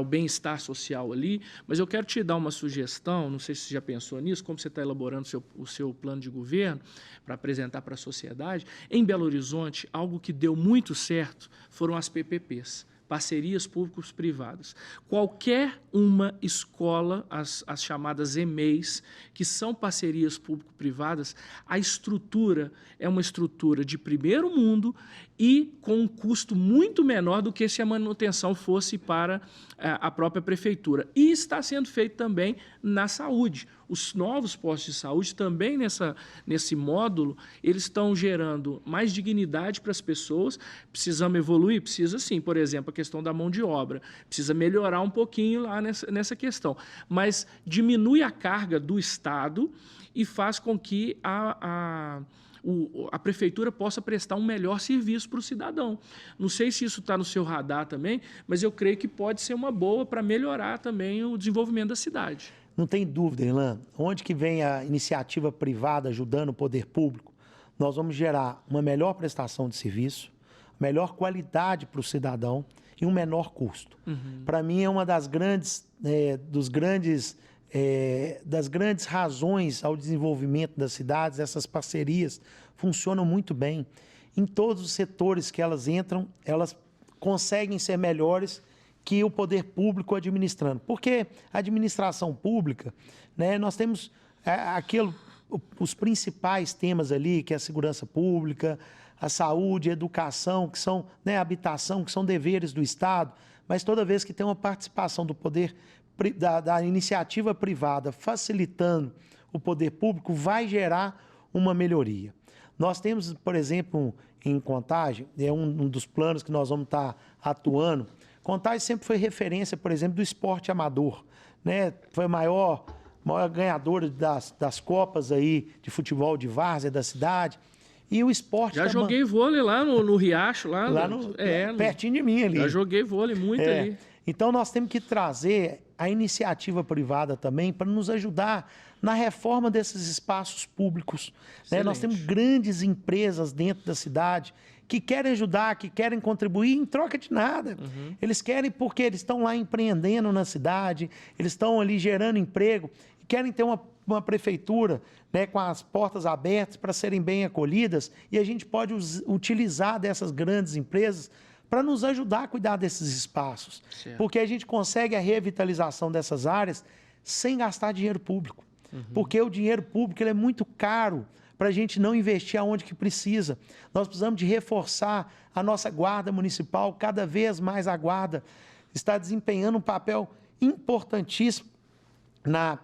o bem-estar social ali. Mas eu quero te dar uma sugestão, não sei se você já pensou nisso, como você está elaborando o seu plano de governo para apresentar para a sociedade. Em Belo Horizonte, algo que deu muito certo foram as PPPs. Parcerias públicos-privadas. Qualquer uma escola, as chamadas EMEIs, que são parcerias público-privadas, a estrutura é uma estrutura de primeiro mundo e com um custo muito menor do que se a manutenção fosse para a própria prefeitura. E está sendo feito também na saúde. Os novos postos de saúde também nesse módulo, eles estão gerando mais dignidade para as pessoas. Precisamos evoluir? Precisa sim. Por exemplo, a questão da mão de obra. Precisa melhorar um pouquinho lá nessa questão. Mas diminui a carga do Estado e faz com que a prefeitura possa prestar um melhor serviço para o cidadão. Não sei se isso está no seu radar também, mas eu creio que pode ser uma boa para melhorar também o desenvolvimento da cidade. Não tem dúvida, Irlan. Onde que vem a iniciativa privada ajudando o poder público, nós vamos gerar uma melhor prestação de serviço, melhor qualidade para o cidadão e um menor custo. Para mim, é uma das grandes razões ao desenvolvimento das cidades. Essas parcerias funcionam muito bem. Em todos os setores que elas entram, elas conseguem ser melhores que o poder público administrando. Porque a administração pública, né, nós temos os principais temas ali, que é a segurança pública, a saúde, a educação, que são, né, a habitação, que são deveres do Estado, mas toda vez que tem uma participação do poder da iniciativa privada facilitando o poder público, vai gerar uma melhoria. Nós temos, por exemplo, em Contagem, é um dos planos que nós vamos estar atuando. Contagem sempre foi referência, por exemplo, do esporte amador, né? Foi a maior ganhadora das Copas aí de futebol de várzea da cidade. E o esporte... Já joguei vôlei lá no Riacho, pertinho de mim ali. Já joguei vôlei muito ali. Então, nós temos que trazer a iniciativa privada também para nos ajudar na reforma desses espaços públicos. Né? Nós temos grandes empresas dentro da cidade que querem ajudar, que querem contribuir em troca de nada. Eles querem porque eles estão lá empreendendo na cidade, eles estão ali gerando emprego, e querem ter uma prefeitura, né, com as portas abertas para serem bem acolhidas, e a gente pode utilizar dessas grandes empresas para nos ajudar a cuidar desses espaços. Certo. Porque a gente consegue a revitalização dessas áreas sem gastar dinheiro público. Porque o dinheiro público ele é muito caro para a gente não investir aonde que precisa. Nós precisamos de reforçar a nossa guarda municipal. Cada vez mais a guarda está desempenhando um papel importantíssimo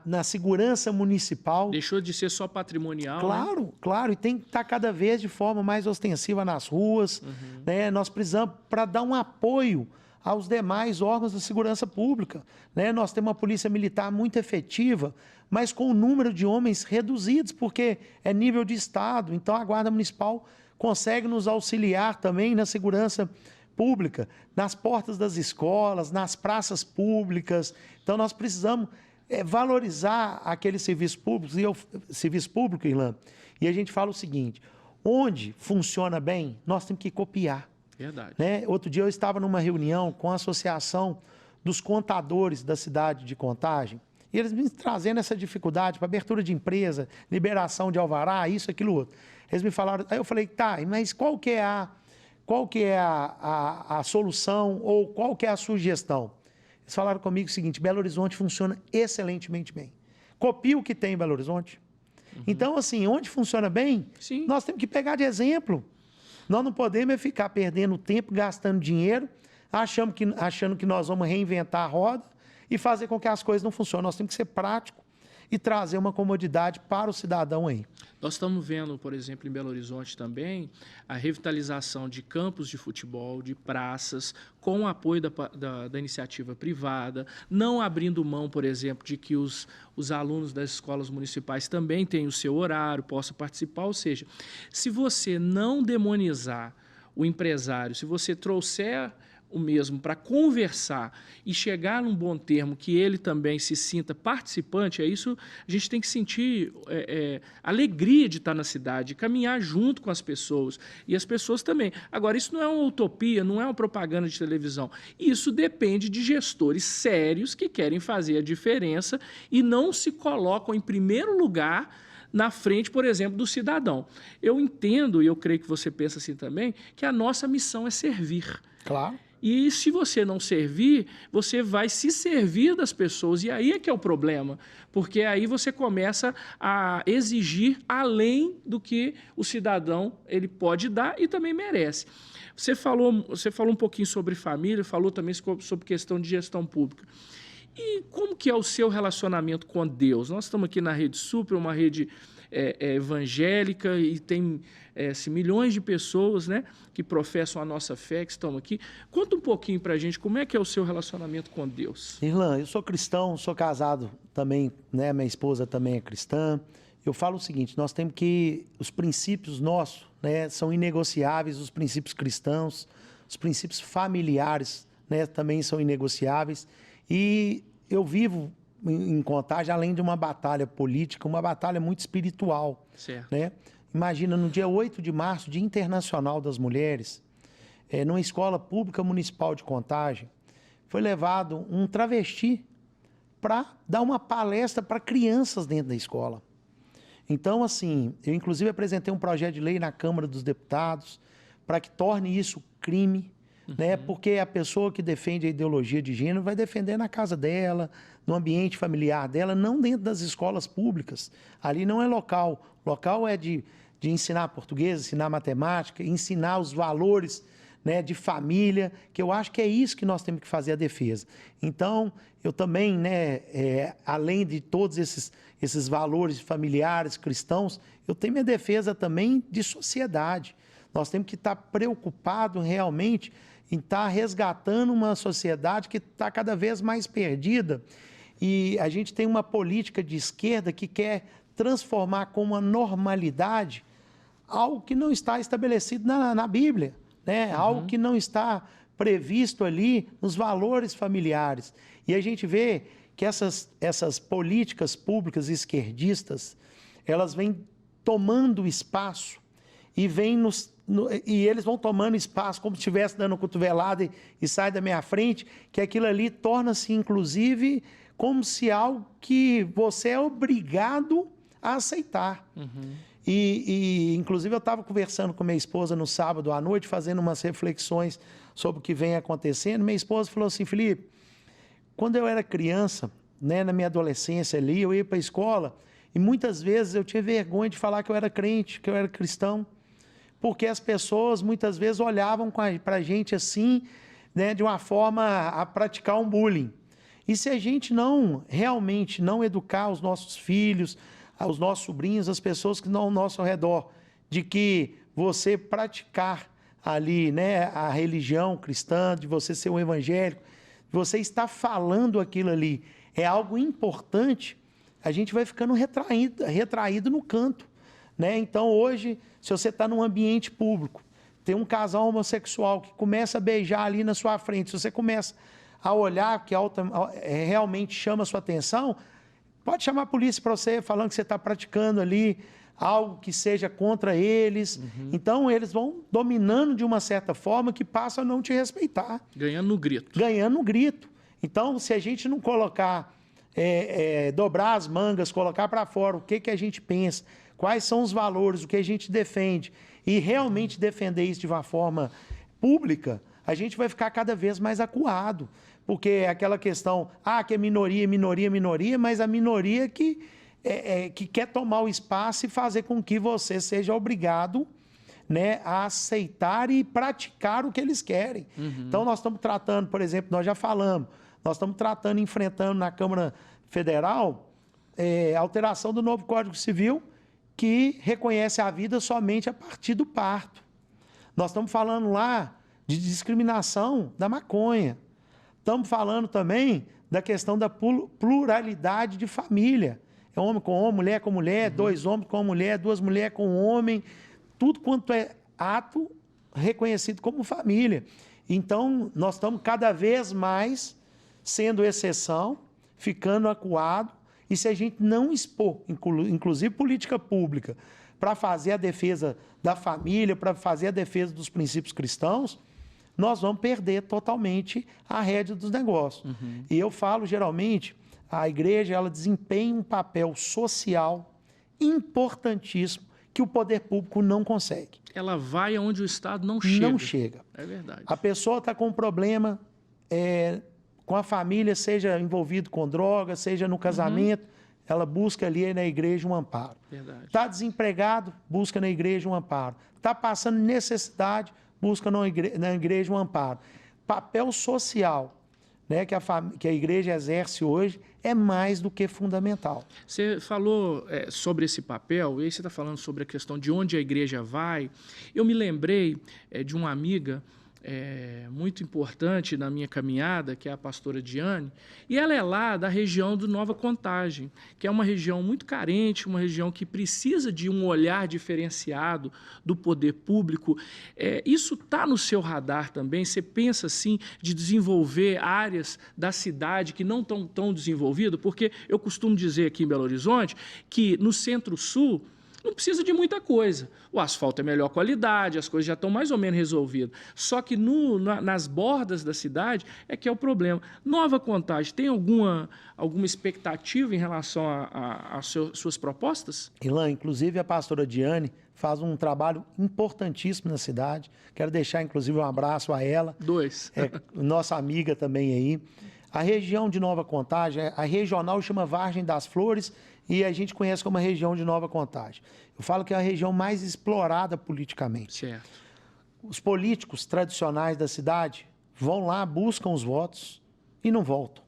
na segurança municipal. Deixou de ser só patrimonial. Claro, né? Claro, e tem que estar cada vez de forma mais ostensiva nas ruas. Né? Nós precisamos, para dar um apoio aos demais órgãos da segurança pública. Né? Nós temos uma polícia militar muito efetiva, mas com o número de homens reduzidos, porque é nível de Estado. Então, a Guarda Municipal consegue nos auxiliar também na segurança pública, nas portas das escolas, nas praças públicas. Então, nós precisamos valorizar aqueles serviços públicos, serviço público, Irlan. E a gente fala o seguinte, onde funciona bem, nós temos que copiar. Verdade. Né? Outro dia eu estava numa reunião com a Associação dos contadores da cidade de Contagem, e eles me trazendo essa dificuldade para abertura de empresa, liberação de alvará, isso, aquilo, outro. Eles me falaram, aí eu falei, tá, mas qual que é a solução ou qual que é a sugestão? Eles falaram comigo o seguinte, Belo Horizonte funciona excelentemente bem. Copia o que tem em Belo Horizonte. Então, assim, onde funciona bem, Sim. nós temos que pegar de exemplo. Nós não podemos ficar perdendo tempo, gastando dinheiro, achando que nós vamos reinventar a roda e fazer com que as coisas não funcionem. Nós temos que ser práticos e trazer uma comodidade para o cidadão aí. Nós estamos vendo, por exemplo, em Belo Horizonte também, a revitalização de campos de futebol, de praças, com o apoio da iniciativa privada, não abrindo mão, por exemplo, de que os alunos das escolas municipais também têm o seu horário, possam participar. Ou seja, se você não demonizar o empresário, se você trouxer o mesmo para conversar e chegar num bom termo que ele também se sinta participante, é isso, a gente tem que sentir alegria de estar na cidade, caminhar junto com as pessoas, e as pessoas também. Agora, isso não é uma utopia, não é uma propaganda de televisão, isso depende de gestores sérios que querem fazer a diferença e não se colocam em primeiro lugar na frente, por exemplo, do cidadão. Eu entendo, e eu creio que você pensa assim também, que a nossa missão é servir. Claro. E se você não servir, você vai se servir das pessoas. E aí é que é o problema, porque aí você começa a exigir além do que o cidadão ele pode dar e também merece. Você falou um pouquinho sobre família, falou também sobre questão de gestão pública. E como que é o seu relacionamento com Deus? Nós estamos aqui na Rede Super, uma rede evangélica, e tem milhões de pessoas, né, que professam a nossa fé, que estão aqui. Conta um pouquinho para a gente como é que é o seu relacionamento com Deus. Irlan, eu sou cristão, sou casado também, né, minha esposa também é cristã. Eu falo o seguinte, nós temos que, os princípios nossos, né, são inegociáveis, os princípios cristãos, os princípios familiares, né, também são inegociáveis. E eu vivo em Contagem, além de uma batalha política, uma batalha muito espiritual. Certo. Né? Imagina, no dia 8 de março, Dia Internacional das Mulheres, numa escola pública municipal de Contagem, foi levado um travesti para dar uma palestra para crianças dentro da escola. Então, assim, eu inclusive apresentei um projeto de lei na Câmara dos Deputados para que torne isso crime, né? Porque a pessoa que defende a ideologia de gênero vai defender na casa dela, no ambiente familiar dela, não dentro das escolas públicas. Ali não é local. Local é de ensinar português, ensinar matemática, ensinar os valores, né, de família, que eu acho que é isso que nós temos que fazer a defesa. Então, eu também, né, além de todos esses valores familiares, cristãos, eu tenho minha defesa também de sociedade. Nós temos que estar preocupados realmente em estar resgatando uma sociedade que está cada vez mais perdida. E a gente tem uma política de esquerda que quer transformar com uma normalidade algo que não está estabelecido na Bíblia, né? Algo que não está previsto ali nos valores familiares. E a gente vê que essas políticas públicas esquerdistas, elas vêm tomando espaço e e eles vão tomando espaço como se estivesse dando cotovelada e sai da minha frente, que aquilo ali torna-se, inclusive, como se algo que você é obrigado a aceitar. Inclusive, eu estava conversando com minha esposa no sábado à noite, fazendo umas reflexões sobre o que vem acontecendo. Minha esposa falou assim, Felipe, quando eu era criança, né, na minha adolescência ali, eu ia para a escola e muitas vezes eu tinha vergonha de falar que eu era crente, que eu era cristão, porque as pessoas muitas vezes olhavam para a gente assim, né, de uma forma a praticar um bullying. E se a gente realmente não educar os nossos filhos, os nossos sobrinhos, as pessoas que estão ao nosso redor, de que você praticar ali, né, a religião cristã, de você ser um evangélico, você está falando aquilo ali, é algo importante, a gente vai ficando retraído no canto. Né? Então, hoje, se você está num ambiente público, tem um casal homossexual que começa a beijar ali na sua frente, se você começa a olhar que realmente chama a sua atenção, pode chamar a polícia para você, falando que você está praticando ali algo que seja contra eles. Então, eles vão dominando de uma certa forma que passa a não te respeitar. Ganhando no grito. Ganhando no grito. Então, se a gente não colocar, dobrar as mangas, colocar para fora o que a gente pensa, quais são os valores, o que a gente defende, e realmente defender isso de uma forma pública, a gente vai ficar cada vez mais acuado. Porque é aquela questão, que é minoria, minoria, minoria, mas a minoria que quer tomar o espaço e fazer com que você seja obrigado, né, a aceitar e praticar o que eles querem. Então, nós estamos tratando, por exemplo, nós já falamos, nós estamos tratando, enfrentando na Câmara Federal a alteração do novo Código Civil que reconhece a vida somente a partir do parto. Nós estamos falando lá de discriminação da maconha. Estamos falando também da questão da pluralidade de família. É homem com homem, mulher com mulher, dois homens com mulher, duas mulheres com homem, tudo quanto é ato reconhecido como família. Então, nós estamos cada vez mais sendo exceção, ficando acuado, e se a gente não expor, inclusive política pública, para fazer a defesa da família, para fazer a defesa dos princípios cristãos, nós vamos perder totalmente a rédea dos negócios. E eu falo, geralmente, a igreja ela desempenha um papel social importantíssimo que o poder público não consegue. Ela vai aonde o Estado não chega. Não chega. É verdade. A pessoa está com um problema com a família, seja envolvido com droga, seja no casamento, ela busca ali na igreja um amparo. Está desempregado, busca na igreja um amparo. Está passando necessidade, busca na igreja um amparo. Papel social, né, que a igreja exerce hoje é mais do que fundamental. Você falou sobre esse papel, e aí você está falando sobre a questão de onde a igreja vai. Eu me lembrei de uma amiga muito importante na minha caminhada, que é a pastora Diane, e ela é lá da região do Nova Contagem, que é uma região muito carente, uma região que precisa de um olhar diferenciado do poder público. Isso está no seu radar também? Você pensa, assim, de desenvolver áreas da cidade que não estão tão desenvolvidas? Porque eu costumo dizer aqui em Belo Horizonte que no Centro-Sul não precisa de muita coisa. O asfalto é melhor qualidade, as coisas já estão mais ou menos resolvidas. Só que nas bordas da cidade é que é o problema. Nova Contagem, tem alguma expectativa em relação às suas propostas? Ilan, inclusive a pastora Diane faz um trabalho importantíssimo na cidade. Quero deixar, inclusive, um abraço a ela. Nossa amiga também aí. A região de Nova Contagem, a regional chama Vargem das Flores, e a gente conhece como a região de Nova Contagem. Eu falo que é a região mais explorada politicamente. Certo. Os políticos tradicionais da cidade vão lá, buscam os votos e não voltam.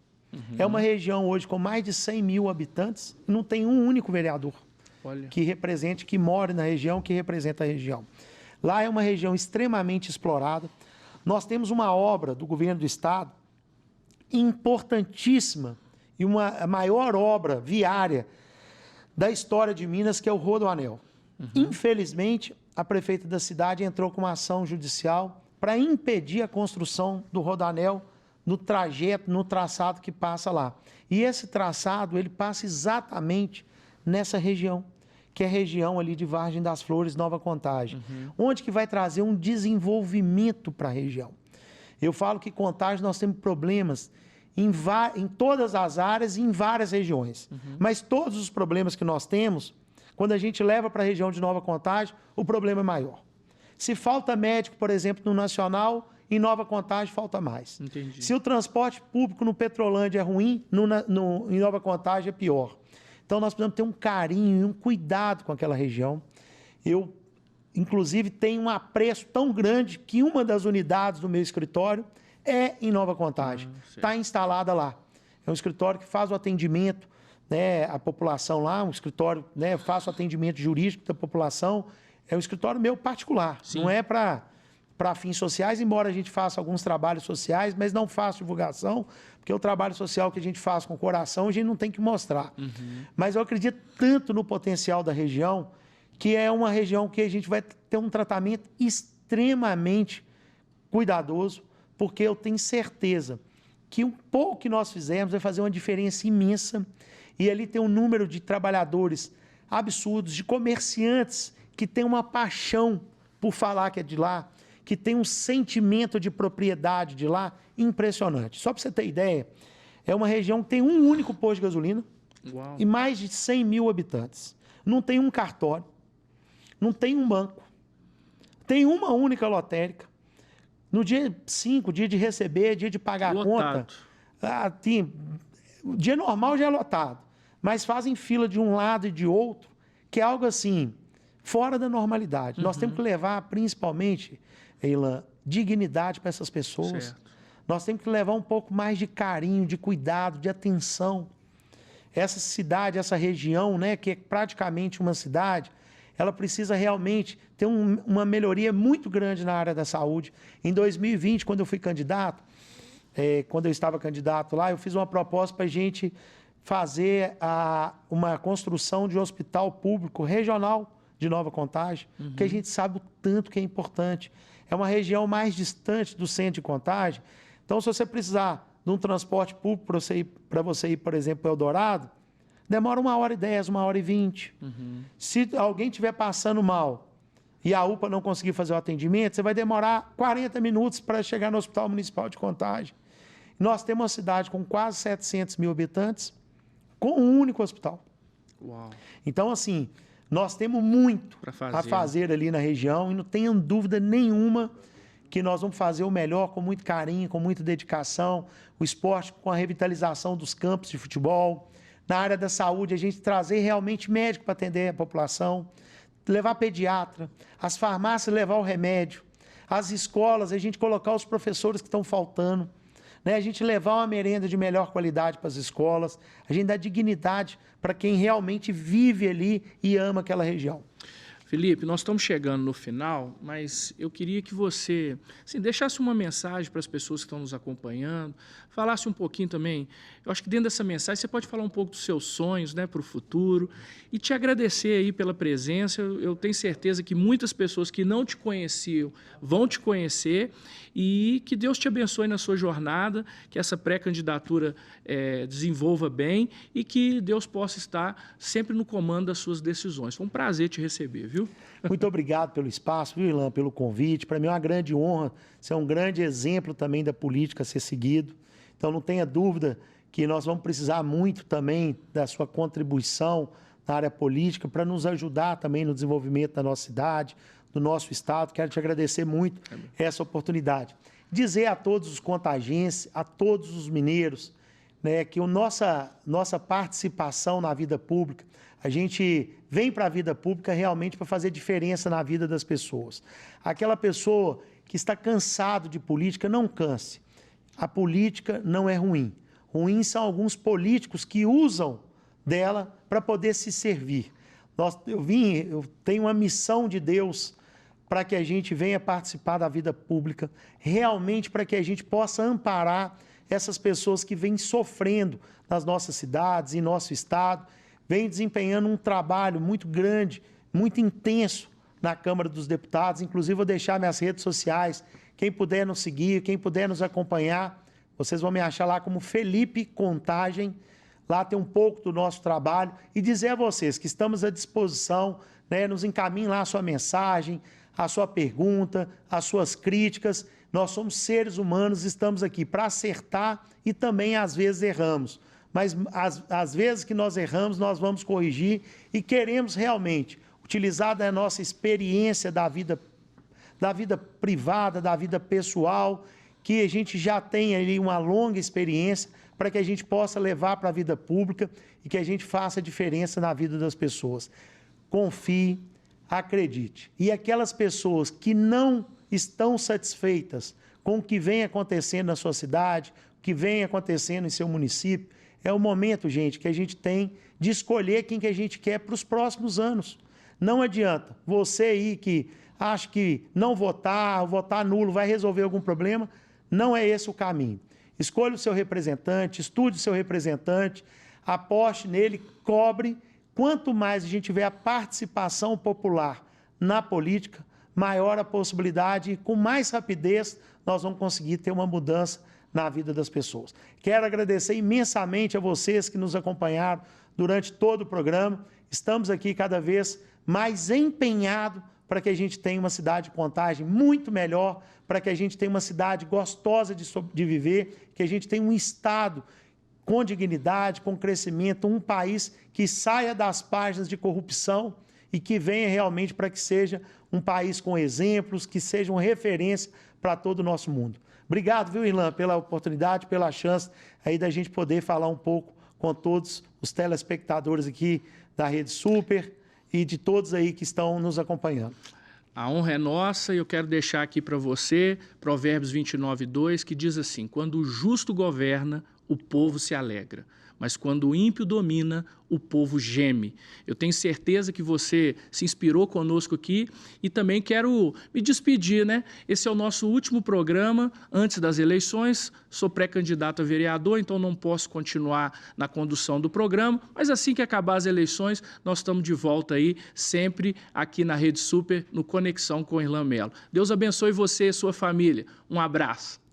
É uma região hoje com mais de 100 mil habitantes e não tem um único vereador que more na região, que representa a região. Lá é uma região extremamente explorada. Nós temos uma obra do governo do estado importantíssima e a maior obra viária da história de Minas, que é o Rodoanel. Infelizmente, a prefeita da cidade entrou com uma ação judicial para impedir a construção do Rodoanel no trajeto, no traçado que passa lá. E esse traçado, ele passa exatamente nessa região, que é a região ali de Vargem das Flores, Nova Contagem, onde que vai trazer um desenvolvimento para a região. Eu falo que Contagem nós temos problemas em todas as áreas e em várias regiões. Mas todos os problemas que nós temos, quando a gente leva para a região de Nova Contagem, o problema é maior. Se falta médico, por exemplo, no Nacional, em Nova Contagem falta mais. Entendi. Se o transporte público no Petrolândia é ruim, em Nova Contagem é pior. Então, nós precisamos ter um carinho e um cuidado com aquela região. Eu, inclusive, tenho um apreço tão grande que uma das unidades do meu escritório é em Nova Contagem, está instalada lá. É um escritório que faz o atendimento, né, à população lá, um escritório, né, faz o atendimento jurídico da população. É um escritório meu particular, não é para fins sociais, embora a gente faça alguns trabalhos sociais, mas não faço divulgação, porque o trabalho social que a gente faz com o coração, a gente não tem que mostrar. Mas eu acredito tanto no potencial da região, que é uma região que a gente vai ter um tratamento extremamente cuidadoso, porque eu tenho certeza que um pouco que nós fizermos vai fazer uma diferença imensa, e ali tem um número de trabalhadores absurdos, de comerciantes que têm uma paixão por falar que é de lá, que tem um sentimento de propriedade de lá impressionante. Só para você ter ideia, é uma região que tem um único posto de gasolina. Uau. E mais de 100 mil habitantes. Não tem um cartório, não tem um banco, tem uma única lotérica. No dia 5, dia de receber, dia de pagar Lotado. a conta, o dia normal já é lotado, mas fazem fila de um lado e de outro, que é algo assim, fora da normalidade. Nós temos que levar, principalmente, Eilan, dignidade para essas pessoas. Certo. Nós temos que levar um pouco mais de carinho, de cuidado, de atenção. Essa cidade, essa região, né, que é praticamente uma cidade, ela precisa realmente ter uma melhoria muito grande na área da saúde. Em 2020, quando eu fui candidato, quando eu estava candidato lá, eu fiz uma proposta para a gente fazer uma construção de um hospital público regional de Nova Contagem, porque a gente sabe o tanto que é importante. É uma região mais distante do centro de Contagem. Então, se você precisar de um transporte público para você ir, por exemplo, para Eldorado, demora 1h10, 1h20. Se alguém estiver passando mal e a UPA não conseguir fazer o atendimento, você vai demorar 40 minutos para chegar no Hospital Municipal de Contagem. Nós temos uma cidade com quase 700 mil habitantes, com um único hospital. Uau. Então, assim, nós temos muito a fazer ali na região e não tenham dúvida nenhuma que nós vamos fazer o melhor com muito carinho, com muita dedicação, o esporte com a revitalização dos campos de futebol. Na área da saúde, a gente trazer realmente médico para atender a população, levar pediatra, as farmácias levar o remédio, as escolas, a gente colocar os professores que estão faltando, né? A gente levar uma merenda de melhor qualidade para as escolas, a gente dar dignidade para quem realmente vive ali e ama aquela região. Felipe, nós estamos chegando no final, mas eu queria que você deixasse uma mensagem para as pessoas que estão nos acompanhando, falasse um pouquinho também. Eu acho que dentro dessa mensagem você pode falar um pouco dos seus sonhos, né, para o futuro e te agradecer aí pela presença. Eu tenho certeza que muitas pessoas que não te conheciam vão te conhecer e que Deus te abençoe na sua jornada, que essa pré-candidatura desenvolva bem e que Deus possa estar sempre no comando das suas decisões. Foi um prazer te receber, viu? Muito obrigado pelo espaço, viu, Eilan, pelo convite. Para mim é uma grande honra, você é um grande exemplo também da política a ser seguido. Então não tenha dúvida que nós vamos precisar muito também da sua contribuição na área política para nos ajudar também no desenvolvimento da nossa cidade, do nosso estado. Quero te agradecer muito essa oportunidade. Dizer a todos os contagenses, a todos os mineiros, né, que a nossa participação na vida pública, a gente vem para a vida pública realmente para fazer diferença na vida das pessoas. Aquela pessoa que está cansado de política, não canse. A política não é ruim. Ruins são alguns políticos que usam dela para poder se servir. Eu tenho uma missão de Deus para que a gente venha participar da vida pública, realmente para que a gente possa amparar essas pessoas que vêm sofrendo nas nossas cidades, em nosso estado, vêm desempenhando um trabalho muito grande, muito intenso na Câmara dos Deputados. Inclusive, vou deixar minhas redes sociais. Quem puder nos seguir, quem puder nos acompanhar, vocês vão me achar lá como Felipe Contagem. Lá tem um pouco do nosso trabalho. E dizer a vocês que estamos à disposição, né? Nos encaminhem lá a sua mensagem, a sua pergunta, as suas críticas. Nós somos seres humanos, estamos aqui para acertar e também, às vezes, erramos. Mas, às vezes que nós erramos, nós vamos corrigir e queremos realmente utilizar da nossa experiência da vida privada, da vida pessoal, que a gente já tem ali uma longa experiência para que a gente possa levar para a vida pública e que a gente faça diferença na vida das pessoas. Confie, acredite. E aquelas pessoas que não estão satisfeitas com o que vem acontecendo na sua cidade, o que vem acontecendo em seu município, é o momento, gente, que a gente tem de escolher quem que a gente quer para os próximos anos. Não adianta você aí que acha que não votar, votar nulo vai resolver algum problema. Não é esse o caminho. Escolha o seu representante, estude o seu representante, aposte nele, cobre. Quanto mais a gente tiver a participação popular na política, maior a possibilidade e com mais rapidez nós vamos conseguir ter uma mudança na vida das pessoas. Quero agradecer imensamente a vocês que nos acompanharam durante todo o programa. Estamos aqui cada vez mais empenhados para para que a gente tenha uma cidade de Contagem muito melhor, para que a gente tenha uma cidade gostosa de viver, que a gente tenha um estado com dignidade, com crescimento, um país que saia das páginas de corrupção e que venha realmente para que seja um país com exemplos, que seja uma referência para todo o nosso mundo. Obrigado, viu, Irlan, pela oportunidade, pela chance aí da gente poder falar um pouco com todos os telespectadores aqui da Rede Super e de todos aí que estão nos acompanhando. A honra é nossa e eu quero deixar aqui para você Provérbios 29:2, que diz assim: quando o justo governa, o povo se alegra, mas quando o ímpio domina, o povo geme. Eu tenho certeza que você se inspirou conosco aqui e também quero me despedir, né? Esse é o nosso último programa antes das eleições. Sou pré-candidato a vereador, então não posso continuar na condução do programa, mas assim que acabar as eleições, nós estamos de volta aí, sempre aqui na Rede Super, no Conexão com Irlan Mello. Deus abençoe você e sua família. Um abraço.